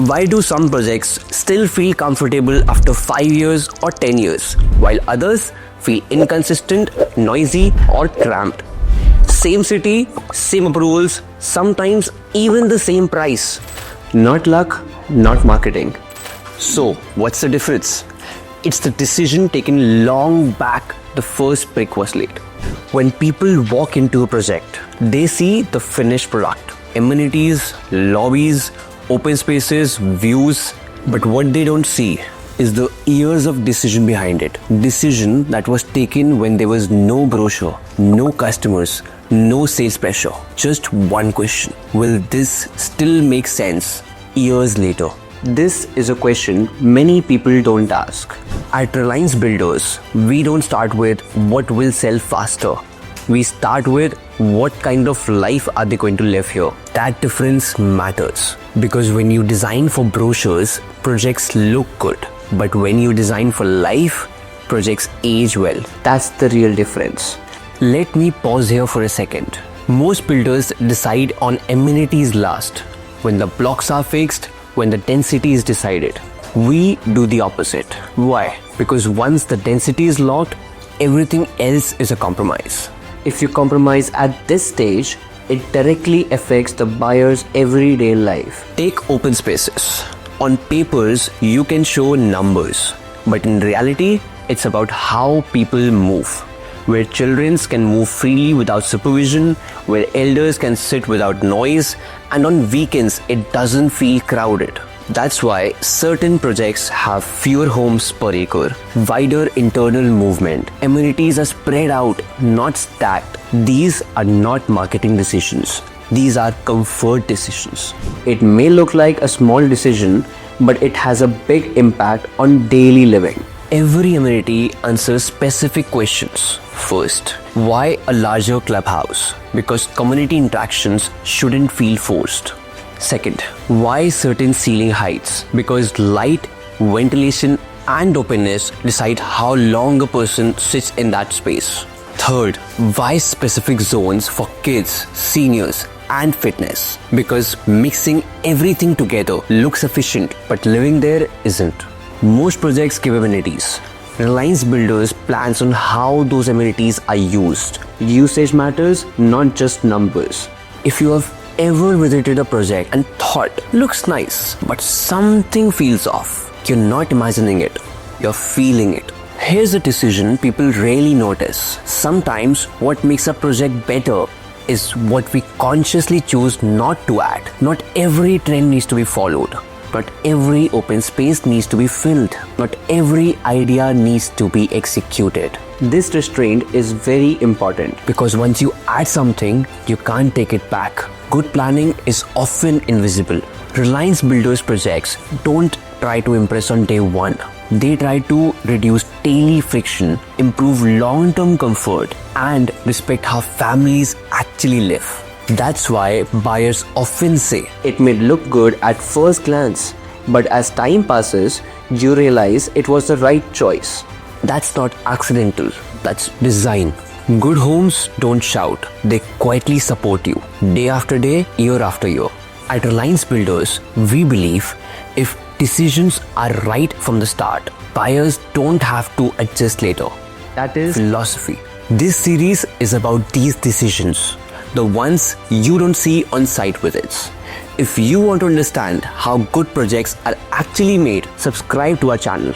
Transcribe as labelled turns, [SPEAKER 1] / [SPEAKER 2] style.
[SPEAKER 1] Why do some projects still feel comfortable after 5 years or 10 years, while others feel inconsistent, noisy, or cramped? Same city, same approvals, sometimes even the same price. Not luck, not marketing. So, what's the difference? It's the decision taken long back the first brick was laid. When people walk into a project, they see the finished product. Amenities, lobbies, open spaces, views. But what they don't see is the years of decision behind it. Decision that was taken when there was no brochure, no customers, no sales pressure. Just one question. Will this still make sense years later? This is a question many people don't ask. At Reliance Builders, we don't start with what will sell faster. We start with what kind of life are they going to live here. That difference matters. Because when you design for brochures, projects look good. But when you design for life, projects age well. That's the real difference. Let me pause here for a second. Most builders decide on amenities last. When the blocks are fixed, when the density is decided. We do the opposite. Why? Because once the density is locked, everything else is a compromise. If you compromise at this stage, it directly affects the buyer's everyday life. Take open spaces. On papers, you can show numbers. But in reality, it's about how people move. Where children can move freely without supervision, where elders can sit without noise, and on weekends it doesn't feel crowded. That's why certain projects have fewer homes per acre, wider internal movement. Amenities are spread out, not stacked. These are not marketing decisions. These are comfort decisions. It may look like a small decision, but it has a big impact on daily living. Every amenity answers specific questions. First, why a larger clubhouse? Because community interactions shouldn't feel forced. Second, why certain ceiling heights? Because light, ventilation, and openness decide how long a person sits in that space. Third, why specific zones for kids, seniors, and fitness? Because mixing everything together looks efficient, but living there isn't. Most projects give amenities. Reliance Builders plans on how those amenities are used. Usage matters, not just numbers. If you have ever visited a project and thought, looks nice, but something feels off, you're not imagining it, you're feeling it. Here's a decision people rarely notice. Sometimes what makes a project better is what we consciously choose not to add. Not every trend needs to be followed. Not every open space needs to be filled. Not every idea needs to be executed. This restraint is very important because once you add something, you can't take it back. Good planning is often invisible. Reliance Builders projects don't try to impress on day one. They try to reduce daily friction, improve long-term comfort, and respect how families actually live. That's why buyers often say, it may look good at first glance, but as time passes, you realize it was the right choice. That's not accidental, that's design. Good homes don't shout, they quietly support you, day after day, year after year. At Reliance Builders, we believe if decisions are right from the start, buyers don't have to adjust later. That is philosophy. This series is about these decisions, the ones you don't see on site visits. If you want to understand how good projects are actually made, subscribe to our channel.